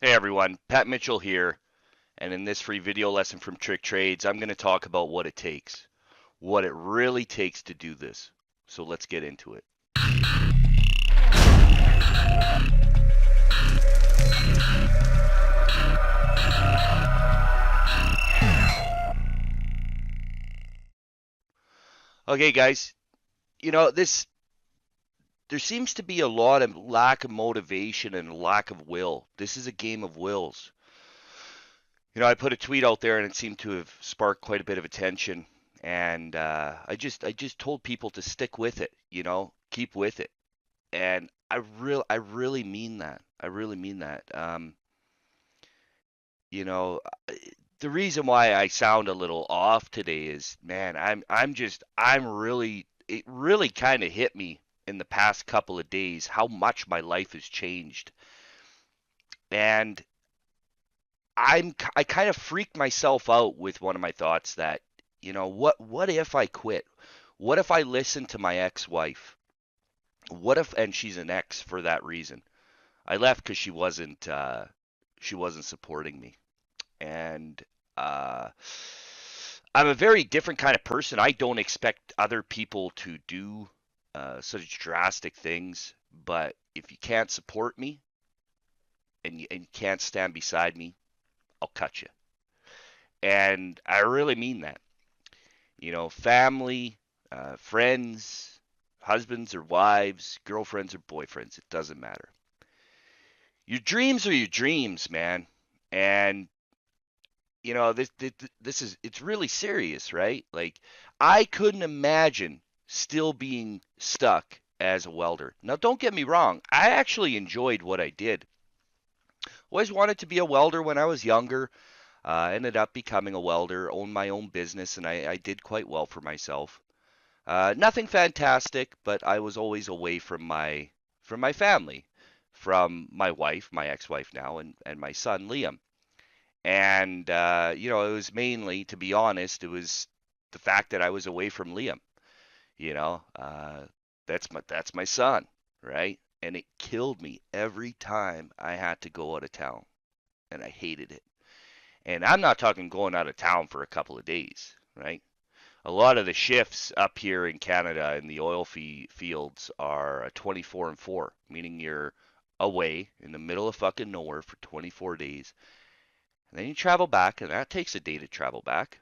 Hey everyone, Pat Mitchell here, and in this free video lesson from TrickTrades, I'm going to talk about what it takes, what it really takes to do this. So let's get into it. Okay, guys, there seems to be a lot of lack of motivation and lack of will. This is a game of wills. I put a tweet out there and it seemed to have sparked quite a bit of attention, and I just told people to stick with it, keep with it. And I really mean that. I really mean that. You know, the reason why I sound a little off today is, man, I'm really it really kind of hit me in the past couple of days how much my life has changed. And I kind of freaked myself out with one of my thoughts that, what if I quit? What if I listen to my ex-wife? What if, and she's an ex for that reason. I left because she wasn't supporting me. And uh, I'm a very different kind of person. I don't expect other people to do such drastic things, but if you can't support me and you can't stand beside me, I'll cut you. And I really mean that. Family, friends, husbands or wives, girlfriends or boyfriends, it doesn't matter. Your dreams are your dreams, man. And this is it's really serious, right? Like I couldn't imagine still being stuck as a welder. Now, don't get me wrong, I actually enjoyed what I did. Always wanted to be a welder when I was younger. Ended up becoming a welder, owned my own business, and I did quite well for myself. Nothing fantastic, but I was always away from my family, from my wife, my ex-wife now, and my son Liam. And it was mainly, to be honest, it was the fact that I was away from Liam. You know, uh, that's my son, right? And it killed me every time I had to go out of town, and I hated it. And I'm not talking going out of town for a couple of days, right? A lot of the shifts up here in Canada in the oil fields are 24 and 4, meaning you're away in the middle of fucking nowhere for 24 days. And then you travel back, and that takes a day to travel back,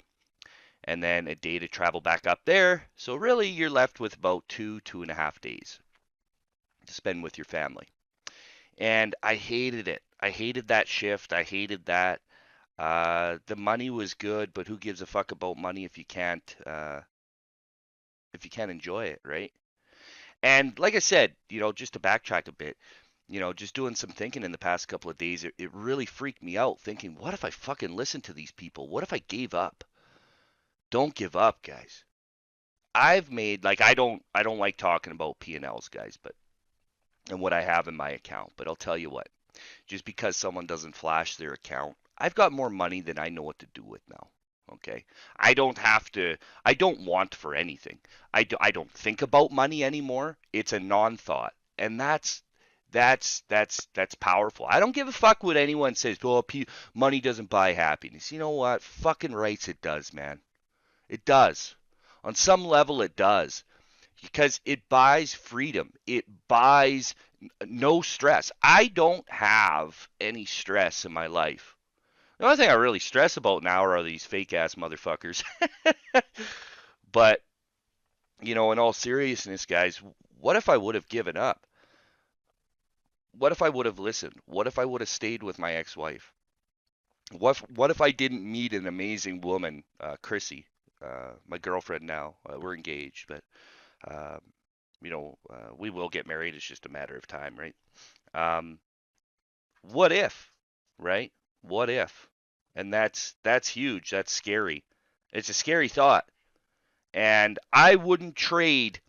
and then a day to travel back up there. So really, you're left with about 2.5 days to spend with your family. And I hated it. I hated that shift. I hated that. The money was good, but who gives a fuck about money if you can't enjoy it, right? And like I said, just to backtrack a bit, just doing some thinking in the past couple of days, it really freaked me out thinking, what if I fucking listened to these people? What if I gave up? Don't give up, guys. I've made like I don't like talking about P&Ls, guys, but and what I have in my account, but I'll tell you what. Just because someone doesn't flash their account, I've got more money than I know what to do with now. Okay? I don't want for anything. I don't think about money anymore. It's a non-thought. And that's powerful. I don't give a fuck what anyone says. Well, money doesn't buy happiness. You know what? Fucking rights it does, man. It does. On some level, it does. Because it buys freedom. It buys no stress. I don't have any stress in my life. The only thing I really stress about now are these fake ass motherfuckers. But, in all seriousness, guys, what if I would have given up? What if I would have listened? What if I would have stayed with my ex-wife? What if I didn't meet an amazing woman, Chrissy, my girlfriend now? We're engaged, but um, we will get married. It's just a matter of time, right? Um, what if, right? What if? And that's huge. That's scary. It's a scary thought. And I wouldn't trade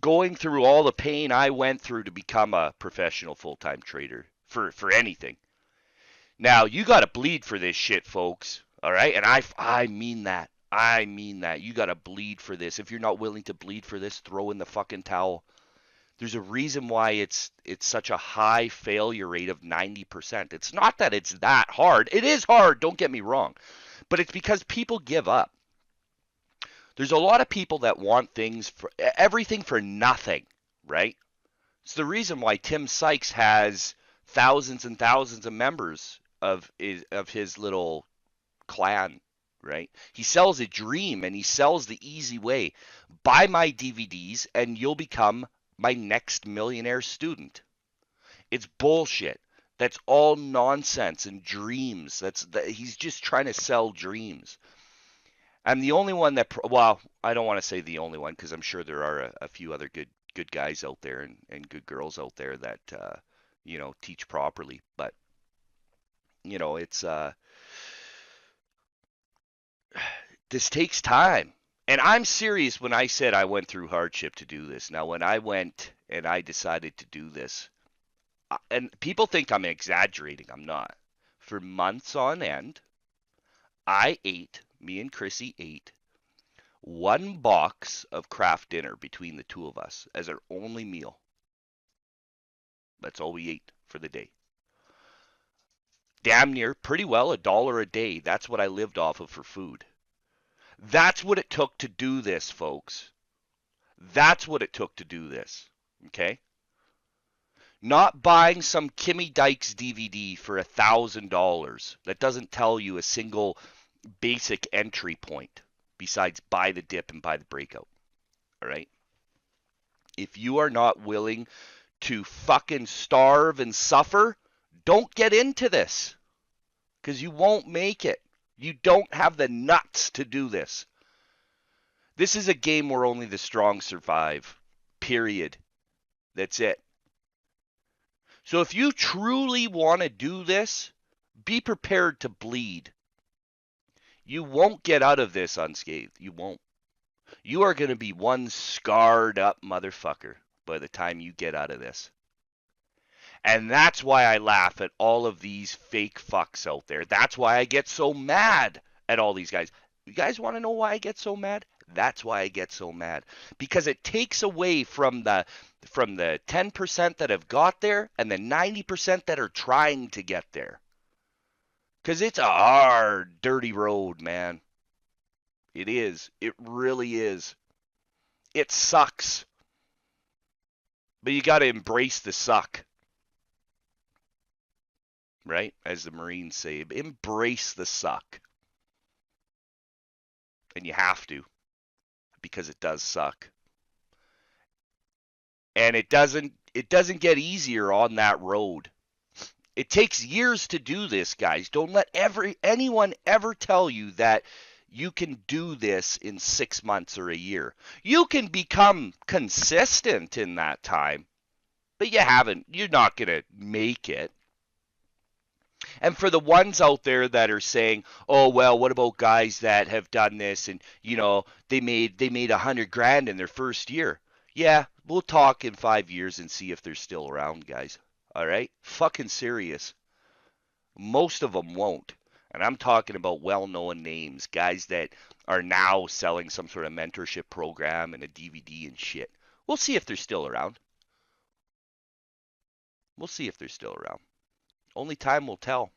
going through all the pain I went through to become a professional full-time trader for anything. Now, you got to bleed for this shit, folks. All right? And I mean that. I mean that. You got to bleed for this. If you're not willing to bleed for this, throw in the fucking towel. There's a reason why it's such a high failure rate of 90%. It's not that it's that hard. It is hard, don't get me wrong, but it's because people give up. There's a lot of people that want things for everything for nothing, right? It's the reason why Tim Sykes has thousands and thousands of members of his little clan, right? He sells a dream and he sells the easy way. Buy my DVDs and you'll become my next millionaire student. It's bullshit. That's all nonsense and dreams. He's just trying to sell dreams. I'm the only one that, well, I don't want to say the only one because I'm sure there are a few other good guys out there and good girls out there that teach properly. But it's this takes time. And I'm serious when I said I went through hardship to do this. Now, when I went and I decided to do this, and people think I'm exaggerating, I'm not. For months on end, me and Chrissy ate one box of Kraft dinner between the two of us as our only meal. That's all we ate for the day. Damn near pretty well $1 a day. That's what I lived off of for food. That's what it took to do this, folks. That's what it took to do this. Okay? Not buying some Kimmy Dykes DVD for $1,000 that doesn't tell you a single basic entry point besides buy the dip and buy the breakout. All right? If you are not willing to fucking starve and suffer, don't get into this because you won't make it. You don't have the nuts to do this. This is a game where only the strong survive. Period. That's it. So if you truly want to do this, be prepared to bleed. You won't get out of this unscathed. You won't. You are going to be one scarred up motherfucker by the time you get out of this. And that's why I laugh at all of these fake fucks out there. That's why I get so mad at all these guys. You guys want to know why I get so mad? That's why I get so mad. Because it takes away from the 10% that have got there and the 90% that are trying to get there. Because it's a hard, dirty road, man. It is. It really is. It sucks. But you got to embrace the suck. Right? As the Marines say, embrace the suck. And you have to, because it does suck. And it doesn't get easier on that road. It takes years to do this, guys. Don't let anyone ever tell you that you can do this in 6 months or a year. You can become consistent in that time, but you're not going to make it. And for the ones out there that are saying, "Oh well, what about guys that have done this and they made $100,000 in their first year?" Yeah, we'll talk in 5 years and see if they're still around, guys. All right, fucking serious. Most of them won't, and I'm talking about well-known names, guys that are now selling some sort of mentorship program and a DVD and shit. We'll see if they're still around. We'll see if they're still around. Only time will tell.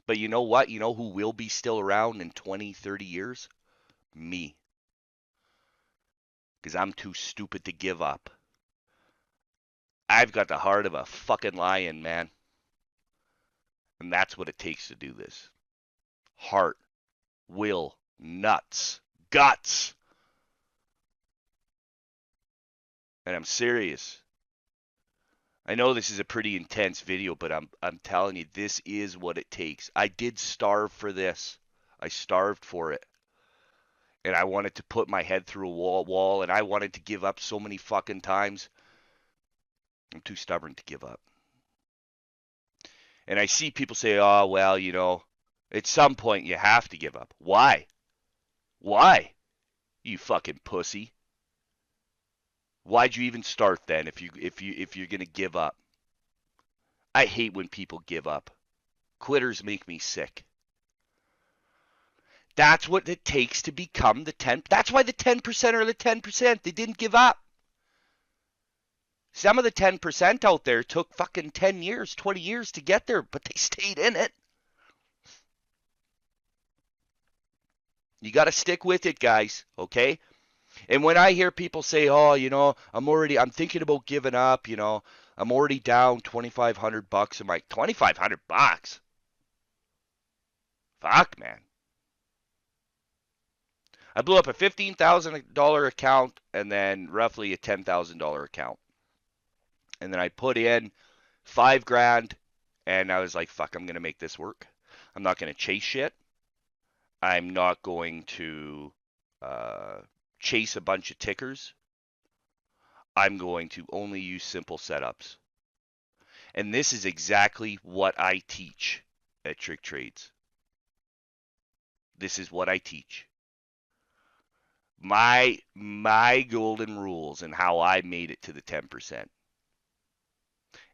But you know what? You know who will be still around in 20, 30 years? Me. Because I'm too stupid to give up. I've got the heart of a fucking lion, man. And that's what it takes to do this. Heart, will, nuts, guts. And I'm serious. I know this is a pretty intense video, but I'm telling you, this is what it takes. I did starve for this. I starved for it. And I wanted to put my head through a wall, and I wanted to give up so many fucking times. I'm too stubborn to give up. And I see people say, "Oh, well, at some point you have to give up." Why? Why? You fucking pussy. Why'd you even start then if you're gonna give up? I hate when people give up. Quitters make me sick. That's what it takes to become the 10. That's why the 10% are the 10%. They didn't give up. Some of the 10% out there took fucking 10 years, 20 years to get there, but they stayed in it. You got to stick with it, guys, okay? And when I hear people say, "Oh, I'm thinking about giving up, I'm already down $2,500." I'm like, $2,500? Fuck, man. I blew up a $15,000 account and then roughly a $10,000 account. And then I put in 5 grand and I was like, fuck, I'm going to make this work. I'm not going to chase shit. I'm not going to uh, chase a bunch of tickers. I'm going to only use simple setups. And this is exactly what I teach at TrickTrades. This is what I teach. My golden rules and how I made it to the 10%.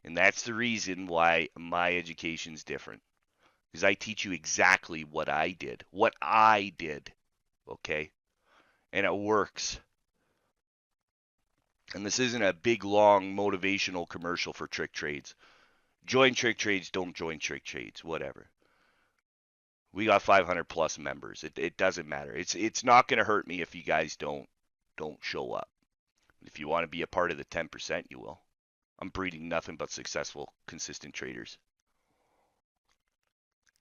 And that's the reason why my education's different. Because I teach you exactly what I did. What I did. Okay? And it works. And this isn't a big, long, motivational commercial for TrickTrades. Join TrickTrades, don't join TrickTrades, whatever. We got 500 plus members. It doesn't matter. It's not going to hurt me if you guys don't show up. If you want to be a part of the 10%, you will. I'm breeding nothing but successful, consistent traders.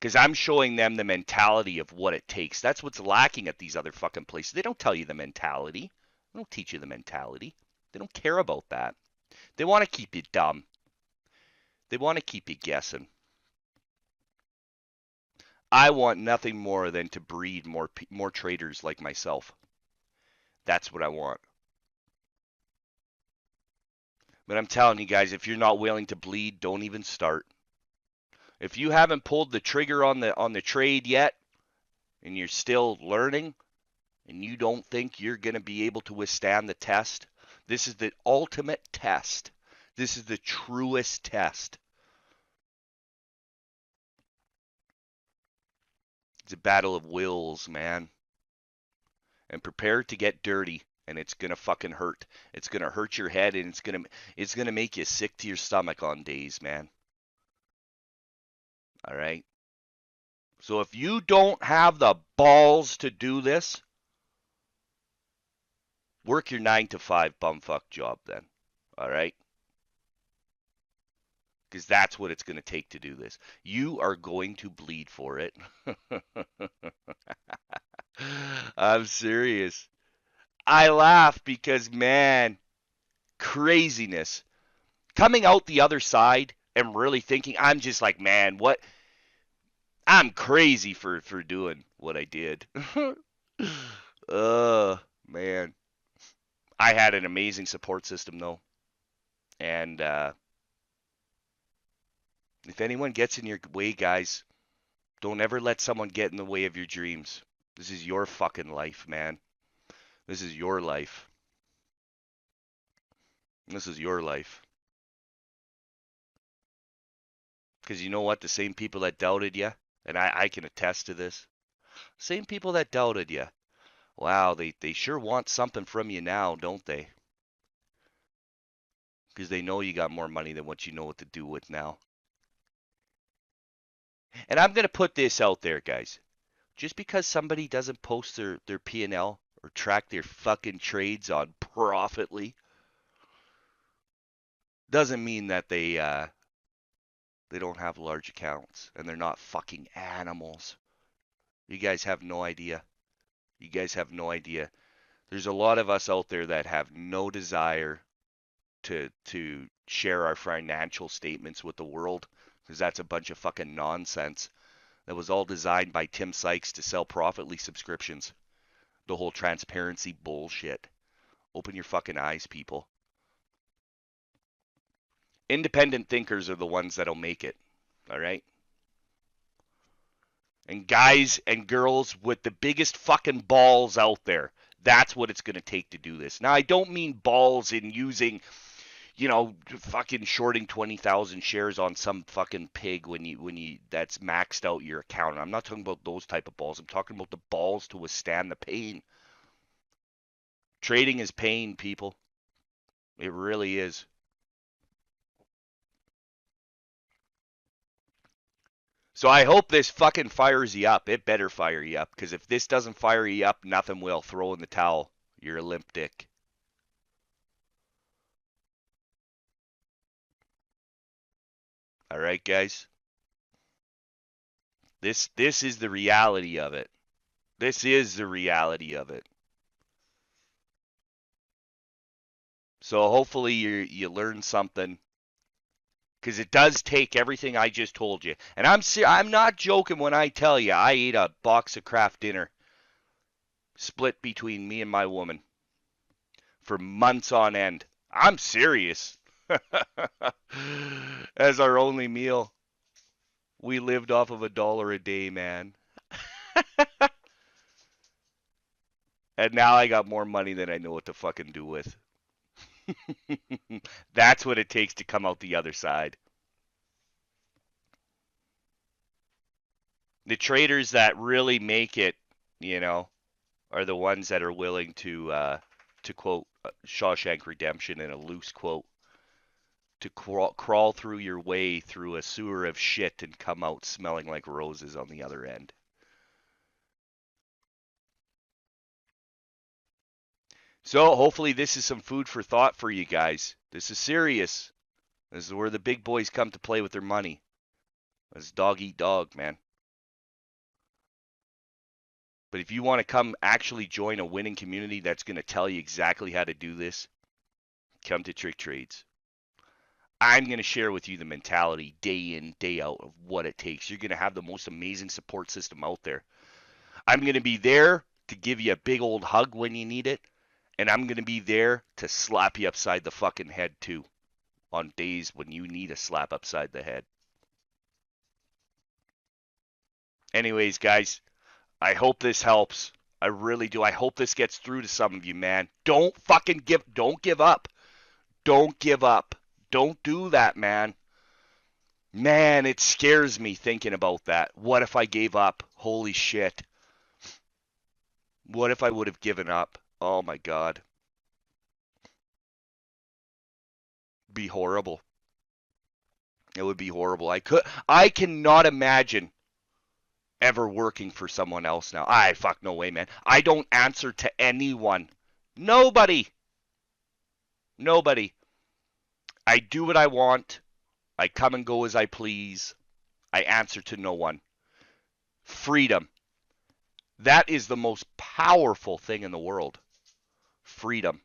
Because I'm showing them the mentality of what it takes. That's what's lacking at these other fucking places. They don't tell you the mentality. They don't teach you the mentality. They don't care about that. They want to keep you dumb. They want to keep you guessing. I want nothing more than to breed more traders like myself. That's what I want. But I'm telling you guys, if you're not willing to bleed, don't even start. If you haven't pulled the trigger on the trade yet, and you're still learning, and you don't think you're going to be able to withstand the test, this is the ultimate test. This is the truest test. It's a battle of wills, man. And prepare to get dirty, and it's going to fucking hurt. It's going to hurt your head, and it's going to make you sick to your stomach on days, man. All right? So if you don't have the balls to do this, work your 9 to 5 bumfuck job then. All right? Because that's what it's going to take to do this. You are going to bleed for it. I'm serious. I laugh because, man, craziness. Coming out the other side and really thinking, I'm just like, man, what? I'm crazy for doing what I did. Man. I had an amazing support system, though. And if anyone gets in your way, guys, don't ever let someone get in the way of your dreams. This is your fucking life, man. This is your life. This is your life. Because you know what? The same people that doubted you, and I can attest to this, same people that doubted you, wow, they sure want something from you now, don't they? Because they know you got more money than what you know what to do with now. And I'm going to put this out there, guys. Just because somebody doesn't post their P&L or track their fucking trades on Profitly doesn't mean that they don't have large accounts and they're not fucking animals. You guys have no idea. You guys have no idea. There's a lot of us out there that have no desire to share our financial statements with the world because that's a bunch of fucking nonsense. That was all designed by Tim Sykes to sell Profitly subscriptions. The whole transparency bullshit. Open your fucking eyes, people. Independent thinkers are the ones that'll make it. All right? And guys and girls with the biggest fucking balls out there. That's what it's going to take to do this. Now, I don't mean balls in using, fucking shorting 20,000 shares on some fucking pig when you that's maxed out your account. I'm not talking about those type of balls. I'm talking about the balls to withstand the pain. Trading is pain, people. It really is. So I hope this fucking fires you up. It better fire you up, because if this doesn't fire you up, nothing will. Throw in the towel. You're a limp dick. All right, guys. This is the reality of it. This is the reality of it. So hopefully you learn something, because it does take everything I just told you. And I'm not joking when I tell you I ate a box of Kraft dinner split between me and my woman for months on end. I'm serious. As our only meal, we lived off of $1 a day, man. And now I got more money than I know what to fucking do with. That's what it takes to come out the other side. The traders that really make it, you know, are the ones that are willing to quote Shawshank Redemption in a loose quote, to crawl through your way through a sewer of shit and come out smelling like roses on the other end. So hopefully this is some food for thought for you guys. This is serious. This is where the big boys come to play with their money. It's dog eat dog, man. But if you want to come actually join a winning community that's going to tell you exactly how to do this, come to TrickTrades. I'm going to share with you the mentality day in, day out of what it takes. You're going to have the most amazing support system out there. I'm going to be there to give you a big old hug when you need it, and I'm going to be there to slap you upside the fucking head too on days when you need a slap upside the head. Anyways, guys, I hope this helps. I really do. I hope this gets through to some of you, man. Don't give up. Don't give up. Don't do that, man. Man, it scares me thinking about that. What if I gave up? Holy shit. What if I would have given up? Oh my god. Be horrible. It would be horrible. I cannot imagine ever working for someone else now. Fuck no way, man. I don't answer to anyone. Nobody. Nobody. I do what I want. I come and go as I please. I answer to no one. Freedom. That is the most powerful thing in the world. Freedom.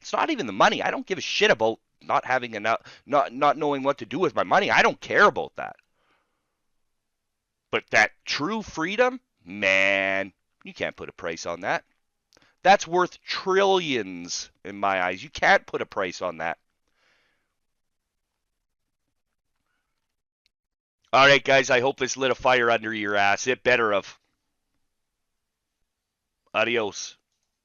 It's not even the money. I don't give a shit about not having enough, not knowing what to do with my money. I don't care about that. But that true freedom, man, you can't put a price on that. That's worth trillions in my eyes. You can't put a price on that. All right, guys, I hope this lit a fire under your ass. It better have. Adios.